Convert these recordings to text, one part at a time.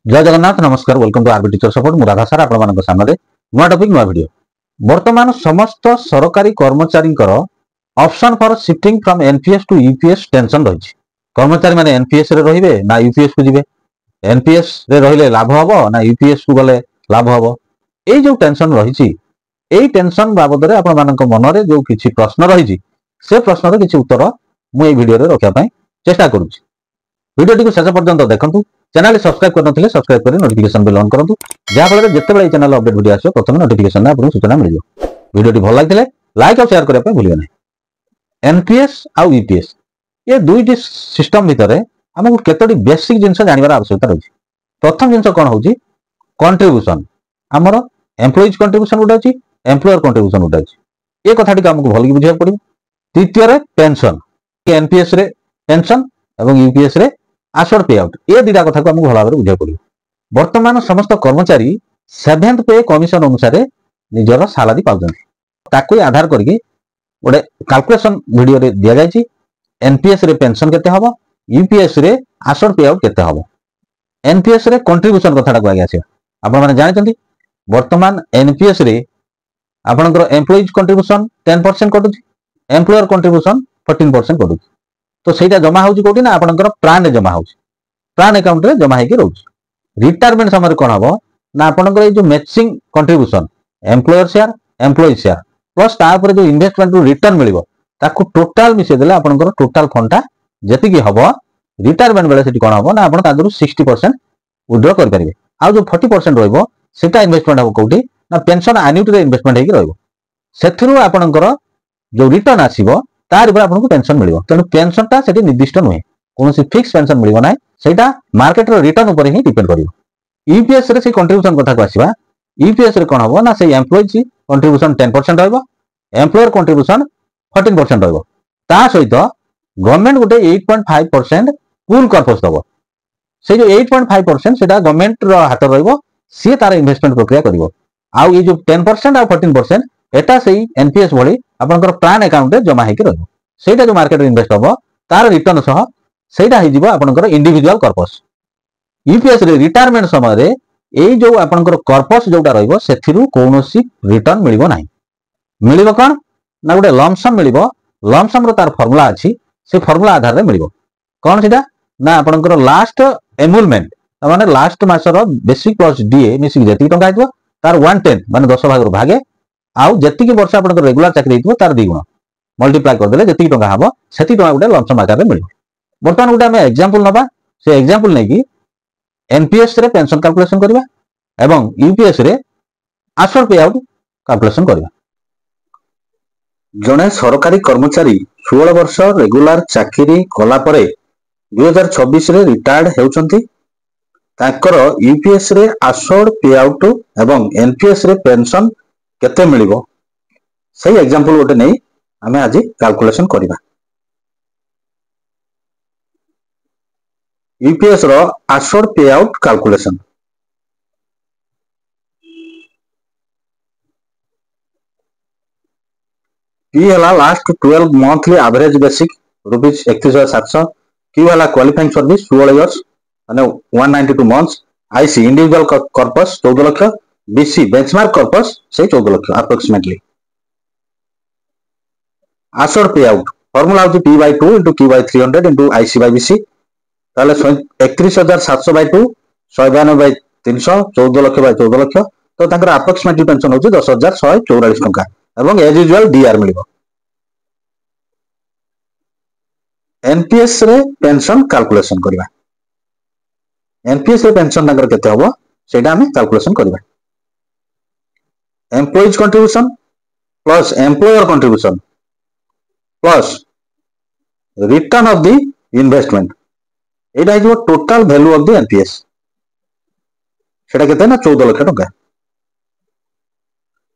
जय जगन्नाथ नमस्कार welcome to RB teacher support मुराधा सार आपण सामने नुआ टॉपिक नुआ वीडियो। वर्तमान समस्त सरकारी कर्मचारी option for shifting from NPS to UPS pension रही। कर्मचारी माने एनपीएस रे रहिबे ना यूपीएस को जिवे, एनपीएस रे रहिले लाभ हबो ना यूपीएस को गले लाभ हबो, एई जो टेंशन रही एई टेंशन बाबद रे आपण मानक मन रे जो किछि प्रश्न रही से प्रश्न रे किछि उत्तर मु एई वीडियो रे रखिया पई चेष्टा करूछि। वीडियो को शेष पर्यंत देखंतु। चैनल सब्सक्राइब करनथिले सब्सक्राइब करी नोटिफिकेशन बेल ऑन करंतु, जा फल रे जेतेबेले ए चैनल अपडेट वीडियो आसो प्रथम नोटिफिकेशन ना आपन सूचना मिल जाओ। वीडियो टी भल लागिले लाइक और शेयर करिया पे भूलियो नै। एनपीएस आ यूपीएस ये दुईटी सिस्टम भितर हमकु केतोटी बेसिक जिंस जानिबार आवश्यकता रही। प्रथम जिंस कोन होची कंट्रीब्यूशन, हमर एम्प्लॉइज कंट्रीब्यूशन गुडा अछि, एम्प्लॉयर कंट्रीब्यूशन गुडा अछि, ए कथाटी हमकु भल कि बुझिया पड़िबो। तृतीय रे पेंशन, एनपीएस रे पेंशन एवं यूपीएस रे आश्योर्ड पे आउट, ये दुटा कथा को हमको भल भाव बुझा पड़ो। वर्तमान समस्त कर्मचारी 7th पे कमिशन अनुसार निजर सालारी पाउछन्ति, ताकू आधार करके गोटे कैलकुलेशन वीडियो रे दिया जायछि। एनपीएस रे पेंशन केते हबो, यूपीएस रे आश्योर्ड पे आउट केते हबो। एनपीएस रे कंट्रीब्यूशन कथाटा को आगे आसे आपण माने जानछन्ति। वर्तमान एनपीएस रे आपनकर एम्प्लॉइज कंट्रीब्यूशन 10% कटुछि, एम्प्लॉयर कंट्रीब्यूशन 14% कटुछि। तो सेटा जमा होउछि कोठी ना आपनकर प्राण रे जमा होउछि, प्राण अकाउंट रे जमा हेकि रहउछि। रिटायरमेंट समय कोन हबो ना आपनकर ए जो matching contribution employer share employee share plus तापर जो इन्वेस्टमेंट रो रिटर्न मिलिबो ताकू टोटल मिसे देले आपनकर टोटल फंडा जेति कि हबो रिटायरमेंट बेले सेठी कोन हबो ना आपन तादरु 60% विथड्रॉ कर परिबे। आ जो 40% रहइबो सेटा इन्वेस्टमेंट हबो कोठी ना पेंशन एन्युटी रे इन्वेस्टमेंट हेकि रहइबो। सेथिरु आपनकर जो रिटर्न आसीबो तार ऊपर आपको पेंशन मिलिबो। तेनु पेंशन ता सेठी निर्दिष्ट नुहे, कोनोसी फिक्स पेंशन मिलिबो नै, सेटा मार्केट रो रिटर्न ऊपर ही डिपेंड करिवो। यूपीएस रे से कंट्रीब्यूशन कथा को आसीबा, यूपीएस रे कोन हबो ना से एम्प्लॉइज कंट्रीब्यूशन 10% रहइबो, एम्प्लॉयर कंट्रीब्यूशन 14% रहइबो। ता सहित गवर्नमेंट गुटे 8.5% पूल कॉर्पस दबो। से जो 8.5% सेटा गवर्नमेंट रो हाथ रहइबो, से तार इन्वेस्टमेंट प्रक्रिया करिवो। आ ये जो 10% आ 14% एटा सेही एनपीएस भली आपनकर प्राण अकाउंट रे जमा हेकि रहइबो। सेटा जो मार्केट रे इन्वेस्ट हबो तार रिटर्न सह सेटा हि जिवो आपनकर इंडिविजुअल कॉर्पस। यूपीएस रे रिटायरमेंट समय रे एई जो आपनकर कॉर्पस जोटा रहइबो सेथिरु कोनोसी रिटर्न मिलिबो नाही। मिलिबो कोन ना गुटे लमसम मिलिबो। लमसम रो तार फार्मूला अछि, से फार्मूला आधार रे मिलिबो। कोन सेटा ना आपनकर लास्ट एनुअलमेंट माने लास्ट मासर बेसिक प्लस डीए मिसिक जेति टंका आइतो तार 1/10 माने 10 भाग रो भागे आउ जेतिकी वर्ष आपनकर रेगुलर चाकरी हेतिबो तार 2 गुण मल्टीप्लाई कर देले जेतिकी टंका हबो सेति टंका गुटे लमसम आकार रे मिलिबो। वर्तमान गुटे हमें एग्जांपल नबा, से एग्जांपल नै कि एनपीएस रे पेंशन कैलकुलेशन करबा एवं यूपीएस रे आश्योर्ड पे आउट कैलकुलेशन करबा। जणे सरकारी कर्मचारी 16 वर्ष रेगुलर चाकरी कला परे 2026 रे रिटायर्ड हेउचंती, ताकर यूपीएस रे आश्योर्ड पे आउट एवं एनपीएस रे पेंशन केते मिलिबो सही एग्जांपल गोटे नै आमे आज कैलकुलेशन करिबा। यूपीएस रो आश्योर्ड पे आउट कैलकुलेशन। पी हला last 12 monthly average basic rupees 31700, Q हला क्वालिफाइंग सर्विस 16 इयर्स माने 192 months, IC individual corpus 14 lakh, BC benchmark corpus से 14 लाख अप्रोक्सीमेटली। आश्योर्ड पे आउट फार्मूला होची p by 2 into q by 300 into ic by bc, ताले 31700 by 2 192 by 300 14 lakh by 14 lakh, तो ताकर approximately pension होची 10144 टंका एवं एज यूजुअल डीआर मिलिबो। एनपीएस रे पेंशन कैलकुलेशन करबा। एनपीएस रे पेंशन ताकर केते हबो सेटा हमें कैलकुलेशन करबा। Employees contribution plus employer contribution plus return of the investment, एटा हिजो total value of the NPS, सेटा केते ना 14 लाख टंका।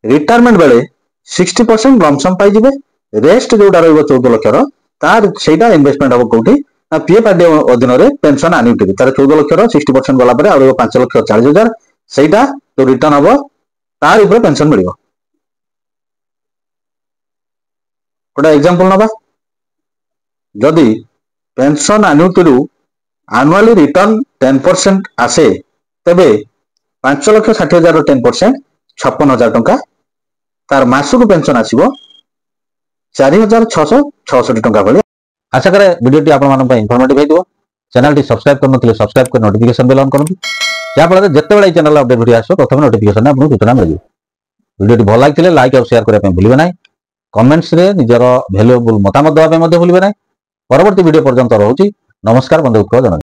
रिटायरमेंट बेले 60% लमसम पाई जिवे, रेस्ट जोटा रहइबो 14 लाख रो तार सेटा इन्वेस्टमेंट हबो कोठी ना पीएफ आरडी अधीन रे पेंशन एन्युटी तार 14 लाख रो 60% गला परे आ 5 लाख 40 हजार सेटा तो रिटर्न हबो तार ऊपर पेंशन मिलिबो। गोटे एग्जांपल नबा, जदि पेंशन एन्युटी रु एनुअली रिटर्न 10% आसे तेबे 5,60,000 10% 56,000 टंका तार मासक पेंशन आसीबो 4,666 टंका भली। आशा करे वीडियोटी आपण मानन पय इन्फॉर्मेटिव हेतु। चैनल टी सब्सक्राइब करनथिले सब्सक्राइब कर नोटिफिकेशन बेल ऑन करंतु या फल जत्ते बेले चैनल अपडेट वीडियो आसो प्रथम नोटिफिकेशन आपन सूचना मिल। वीडियोटी भल लागिथिले लाइक और शेयर करिया पय भूलिबे नाही। कमेंट्स रे निजर वैल्यूएबल मतामत देबा पय मध्ये भूलिबे नाही। परवर्ती वीडियो पर्यंत रहउची नमस्कार बंधु।